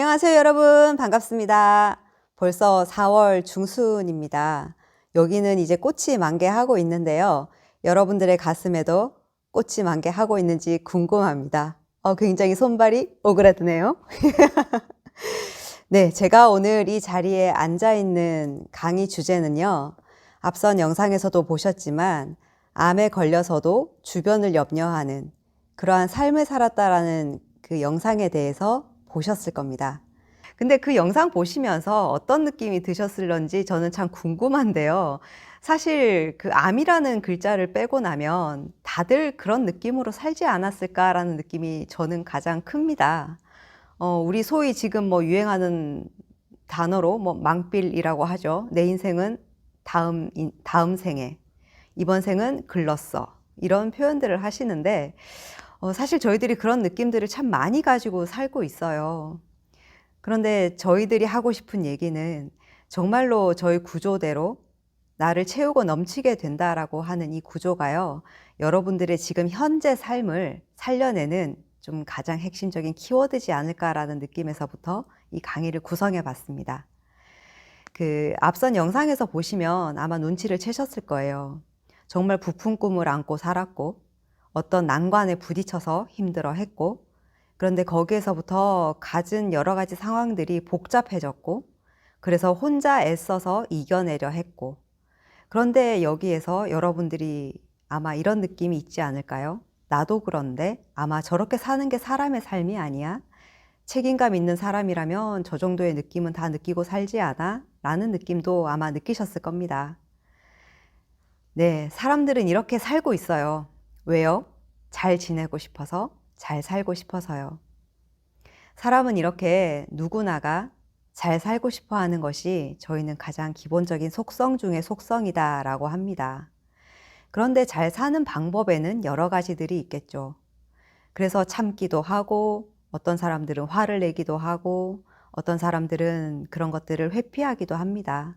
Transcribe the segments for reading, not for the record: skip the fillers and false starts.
안녕하세요, 여러분. 반갑습니다. 벌써 4월 중순입니다. 여기는 이제 꽃이 만개하고 있는데요. 여러분들의 가슴에도 꽃이 만개하고 있는지 궁금합니다. 굉장히 손발이 오그라드네요. 네, 제가 오늘 이 자리에 앉아 있는 강의 주제는요. 앞선 영상에서도 보셨지만 암에 걸려서도 주변을 염려하는 그러한 삶을 살았다라는 그 영상에 대해서 보셨을 겁니다. 근데 그 영상 보시면서 어떤 느낌이 드셨을런지 저는 참 궁금한데요. 사실 그 암이라는 글자를 빼고 나면 다들 그런 느낌으로 살지 않았을까라는 느낌이 저는 가장 큽니다. 우리 소위 지금 뭐 유행하는 단어로 뭐 망필이라고 하죠. 내 인생은 다음 생에, 이번 생은 글렀어. 이런 표현들을 하시는데, 사실 저희들이 그런 느낌들을 참 많이 가지고 살고 있어요. 그런데 저희들이 하고 싶은 얘기는 정말로 저희 구조대로 나를 채우고 넘치게 된다라고 하는 이 구조가요. 여러분들의 지금 현재 삶을 살려내는 좀 가장 핵심적인 키워드지 않을까라는 느낌에서부터 이 강의를 구성해 봤습니다. 그 앞선 영상에서 보시면 아마 눈치를 채셨을 거예요. 정말 부푼 꿈을 안고 살았고 어떤 난관에 부딪혀서 힘들어 했고 그런데 거기에서부터 갖은 여러 가지 상황들이 복잡해졌고 그래서 혼자 애써서 이겨내려 했고 그런데 여기에서 여러분들이 아마 이런 느낌이 있지 않을까요? 나도 그런데 아마 저렇게 사는 게 사람의 삶이 아니야? 책임감 있는 사람이라면 저 정도의 느낌은 다 느끼고 살지 않아? 라는 느낌도 아마 느끼셨을 겁니다. 네, 사람들은 이렇게 살고 있어요. 왜요? 잘 지내고 싶어서, 잘 살고 싶어서요. 사람은 이렇게 누구나가 잘 살고 싶어 하는 것이 저희는 가장 기본적인 속성 중의 속성이다라고 합니다. 그런데 잘 사는 방법에는 여러 가지들이 있겠죠. 그래서 참기도 하고, 어떤 사람들은 화를 내기도 하고, 어떤 사람들은 그런 것들을 회피하기도 합니다.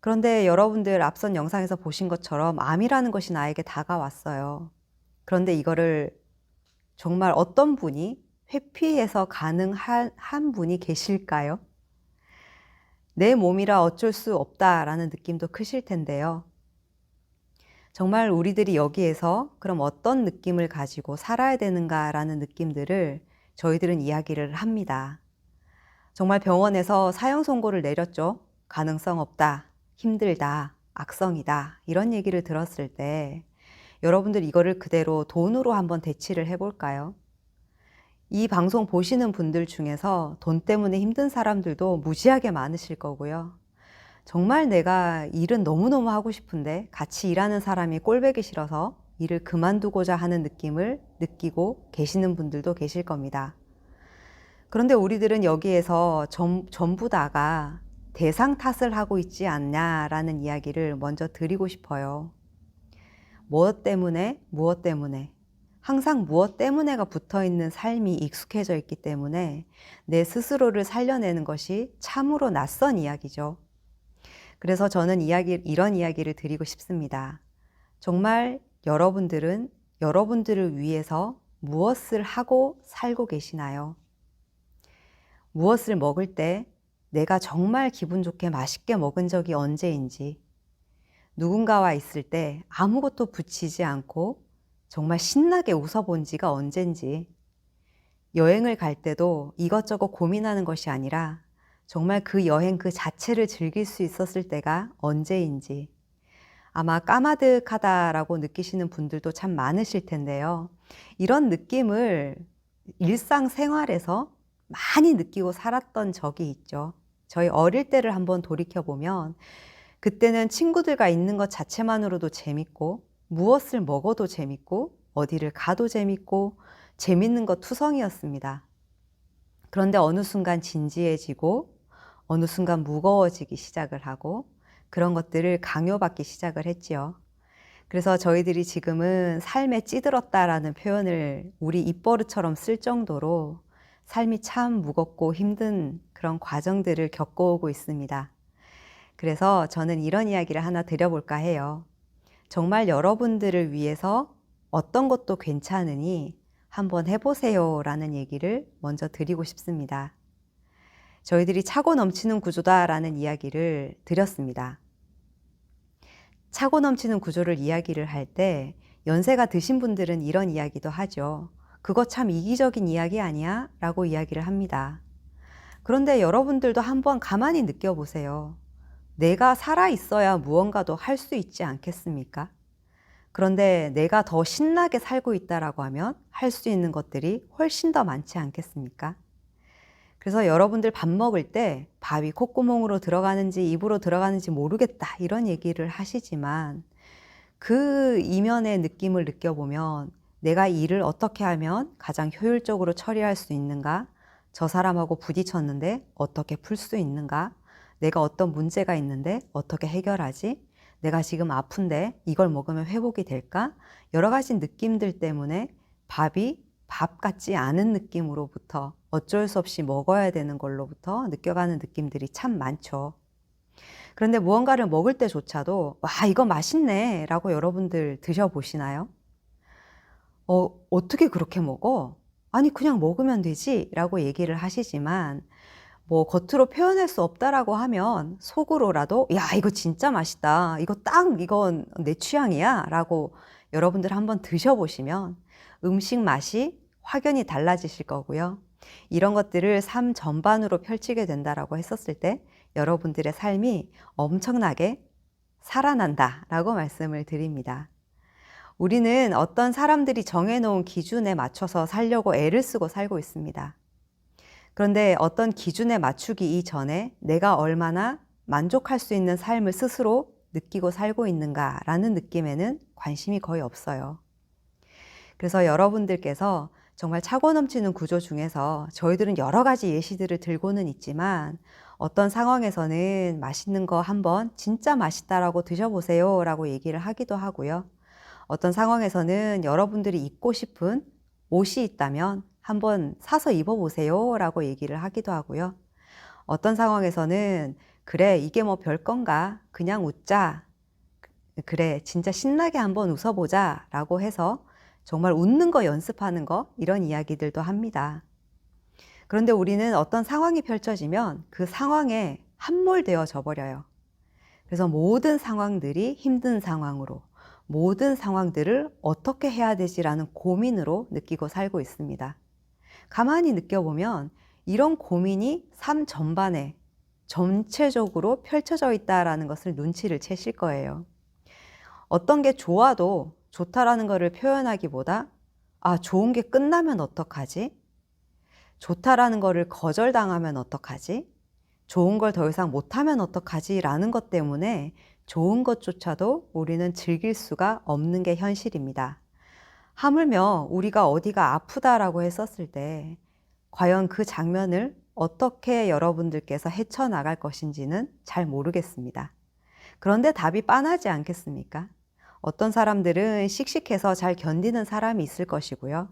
그런데 여러분들 앞선 영상에서 보신 것처럼 암이라는 것이 나에게 다가왔어요. 그런데 이거를 정말 어떤 분이 회피해서 가능한 분이 계실까요? 내 몸이라 어쩔 수 없다라는 느낌도 크실 텐데요. 정말 우리들이 여기에서 그럼 어떤 느낌을 가지고 살아야 되는가라는 느낌들을 저희들은 이야기를 합니다. 정말 병원에서 사형 선고를 내렸죠. 가능성 없다, 힘들다, 악성이다 이런 얘기를 들었을 때 여러분들 이거를 그대로 돈으로 한번 대치를 해볼까요? 이 방송 보시는 분들 중에서 돈 때문에 힘든 사람들도 무지하게 많으실 거고요. 정말 내가 일은 너무너무 하고 싶은데 같이 일하는 사람이 꼴보기 싫어서 일을 그만두고자 하는 느낌을 느끼고 계시는 분들도 계실 겁니다. 그런데 우리들은 여기에서 전부 다가 대상 탓을 하고 있지 않냐라는 이야기를 먼저 드리고 싶어요. 무엇 때문에? 항상 무엇 때문에가 붙어 있는 삶이 익숙해져 있기 때문에 내 스스로를 살려내는 것이 참으로 낯선 이야기죠. 그래서 저는 이런 이야기를 드리고 싶습니다. 정말 여러분들은 여러분들을 위해서 무엇을 하고 살고 계시나요? 무엇을 먹을 때 내가 정말 기분 좋게 맛있게 먹은 적이 언제인지, 누군가와 있을 때 아무것도 붙이지 않고 정말 신나게 웃어본 지가 언젠지, 여행을 갈 때도 이것저것 고민하는 것이 아니라 정말 그 여행 그 자체를 즐길 수 있었을 때가 언제인지, 아마 까마득하다라고 느끼시는 분들도 참 많으실 텐데요. 이런 느낌을 일상생활에서 많이 느끼고 살았던 적이 있죠. 저희 어릴 때를 한번 돌이켜보면 그때는 친구들과 있는 것 자체만으로도 재밌고 무엇을 먹어도 재밌고 어디를 가도 재밌고 재밌는 것 투성이었습니다. 그런데 어느 순간 진지해지고 어느 순간 무거워지기 시작을 하고 그런 것들을 강요받기 시작을 했지요. 그래서 저희들이 지금은 삶에 찌들었다라는 표현을 우리 입버릇처럼 쓸 정도로 삶이 참 무겁고 힘든 그런 과정들을 겪어오고 있습니다. 그래서 저는 이런 이야기를 하나 드려볼까 해요. 정말 여러분들을 위해서 어떤 것도 괜찮으니 한번 해보세요 라는 얘기를 먼저 드리고 싶습니다. 저희들이 차고 넘치는 구조다라는 이야기를 드렸습니다. 차고 넘치는 구조를 이야기를 할 때 연세가 드신 분들은 이런 이야기도 하죠. 그거 참 이기적인 이야기 아니야? 라고 이야기를 합니다. 그런데 여러분들도 한번 가만히 느껴보세요. 내가 살아있어야 무언가도 할 수 있지 않겠습니까? 그런데 내가 더 신나게 살고 있다라고 하면 할 수 있는 것들이 훨씬 더 많지 않겠습니까? 그래서 여러분들 밥 먹을 때 밥이 콧구멍으로 들어가는지 입으로 들어가는지 모르겠다 이런 얘기를 하시지만 그 이면의 느낌을 느껴보면 내가 일을 어떻게 하면 가장 효율적으로 처리할 수 있는가? 저 사람하고 부딪혔는데 어떻게 풀 수 있는가? 내가 어떤 문제가 있는데 어떻게 해결하지? 내가 지금 아픈데 이걸 먹으면 회복이 될까? 여러 가지 느낌들 때문에 밥이 밥 같지 않은 느낌으로부터 어쩔 수 없이 먹어야 되는 걸로부터 느껴가는 느낌들이 참 많죠. 그런데 무언가를 먹을 때조차도 와, 이거 맛있네 라고 여러분들 드셔보시나요? 어떻게 그렇게 먹어? 아니, 그냥 먹으면 되지 라고 얘기를 하시지만 뭐 겉으로 표현할 수 없다라고 하면 속으로라도 야, 이거 진짜 맛있다. 이건 내 취향이야 라고 여러분들 한번 드셔보시면 음식 맛이 확연히 달라지실 거고요. 이런 것들을 삶 전반으로 펼치게 된다라고 했었을 때 여러분들의 삶이 엄청나게 살아난다라고 말씀을 드립니다. 우리는 어떤 사람들이 정해놓은 기준에 맞춰서 살려고 애를 쓰고 살고 있습니다. 그런데 어떤 기준에 맞추기 이전에 내가 얼마나 만족할 수 있는 삶을 스스로 느끼고 살고 있는가라는 느낌에는 관심이 거의 없어요. 그래서 여러분들께서 정말 차고 넘치는 구조 중에서 저희들은 여러 가지 예시들을 들고는 있지만 어떤 상황에서는 맛있는 거 한번 진짜 맛있다라고 드셔보세요 라고 얘기를 하기도 하고요. 어떤 상황에서는 여러분들이 입고 싶은 옷이 있다면 한번 사서 입어보세요 라고 얘기를 하기도 하고요. 어떤 상황에서는 그래, 이게 뭐 별건가? 그냥 웃자. 그래, 진짜 신나게 한번 웃어보자 라고 해서 정말 웃는 거 연습하는 거 이런 이야기들도 합니다. 그런데 우리는 어떤 상황이 펼쳐지면 그 상황에 함몰되어져 버려요. 그래서 모든 상황들이 힘든 상황으로 모든 상황들을 어떻게 해야 되지라는 고민으로 느끼고 살고 있습니다. 가만히 느껴보면 이런 고민이 삶 전반에 전체적으로 펼쳐져 있다는 것을 눈치를 채실 거예요. 어떤 게 좋아도 좋다라는 것을 표현하기보다 아, 좋은 게 끝나면 어떡하지? 좋다라는 것을 거절당하면 어떡하지? 좋은 걸 더 이상 못하면 어떡하지? 라는 것 때문에 좋은 것조차도 우리는 즐길 수가 없는 게 현실입니다. 하물며 우리가 어디가 아프다라고 했었을 때 과연 그 장면을 어떻게 여러분들께서 헤쳐나갈 것인지는 잘 모르겠습니다. 그런데 답이 빤하지 않겠습니까? 어떤 사람들은 씩씩해서 잘 견디는 사람이 있을 것이고요.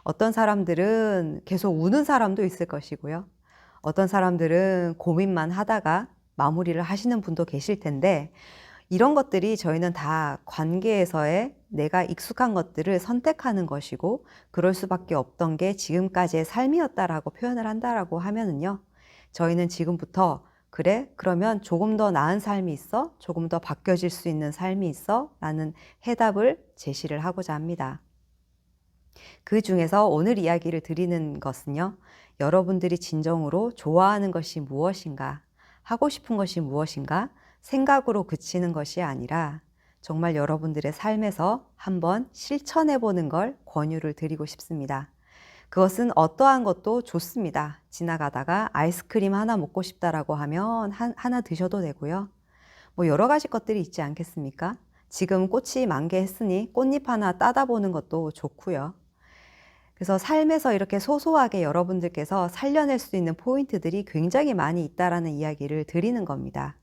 어떤 사람들은 계속 우는 사람도 있을 것이고요. 어떤 사람들은 고민만 하다가 마무리를 하시는 분도 계실 텐데 이런 것들이 저희는 다 관계에서의 내가 익숙한 것들을 선택하는 것이고 그럴 수밖에 없던 게 지금까지의 삶이었다라고 표현을 한다라고 하면은요. 저희는 지금부터 그래? 그러면 조금 더 나은 삶이 있어? 조금 더 바뀌어질 수 있는 삶이 있어? 라는 해답을 제시를 하고자 합니다. 그 중에서 오늘 이야기를 드리는 것은요. 여러분들이 진정으로 좋아하는 것이 무엇인가? 하고 싶은 것이 무엇인가? 생각으로 그치는 것이 아니라 정말 여러분들의 삶에서 한번 실천해 보는 걸 권유를 드리고 싶습니다. 그것은 어떠한 것도 좋습니다. 지나가다가 아이스크림 하나 먹고 싶다라고 하면 하나 드셔도 되고요. 뭐 여러 가지 것들이 있지 않겠습니까? 지금 꽃이 만개했으니 꽃잎 하나 따다 보는 것도 좋고요. 그래서 삶에서 이렇게 소소하게 여러분들께서 살려낼 수 있는 포인트들이 굉장히 많이 있다라는 이야기를 드리는 겁니다.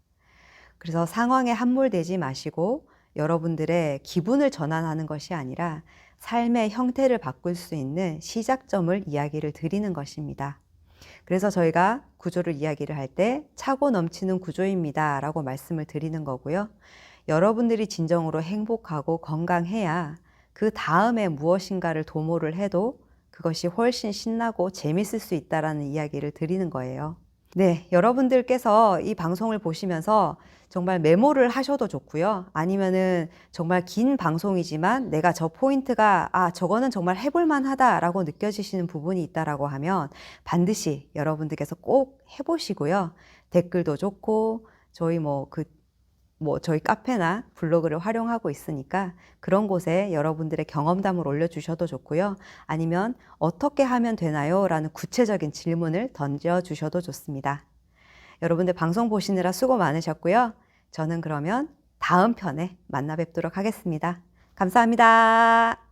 그래서 상황에 함몰되지 마시고 여러분들의 기분을 전환하는 것이 아니라 삶의 형태를 바꿀 수 있는 시작점을 이야기를 드리는 것입니다. 그래서 저희가 구조를 이야기를 할 때 차고 넘치는 구조입니다 라고 말씀을 드리는 거고요. 여러분들이 진정으로 행복하고 건강해야 그 다음에 무엇인가를 도모를 해도 그것이 훨씬 신나고 재밌을 수 있다라는 이야기를 드리는 거예요. 네, 여러분들께서 이 방송을 보시면서 정말 메모를 하셔도 좋고요. 아니면은 정말 긴 방송이지만 내가 저 포인트가 저거는 정말 해볼 만하다라고 느껴지시는 부분이 있다라고 하면 반드시 여러분들께서 꼭 해보시고요. 댓글도 좋고 저희 저희 카페나 블로그를 활용하고 있으니까 그런 곳에 여러분들의 경험담을 올려주셔도 좋고요. 아니면 어떻게 하면 되나요? 라는 구체적인 질문을 던져주셔도 좋습니다. 여러분들 방송 보시느라 수고 많으셨고요. 저는 그러면 다음 편에 만나 뵙도록 하겠습니다. 감사합니다.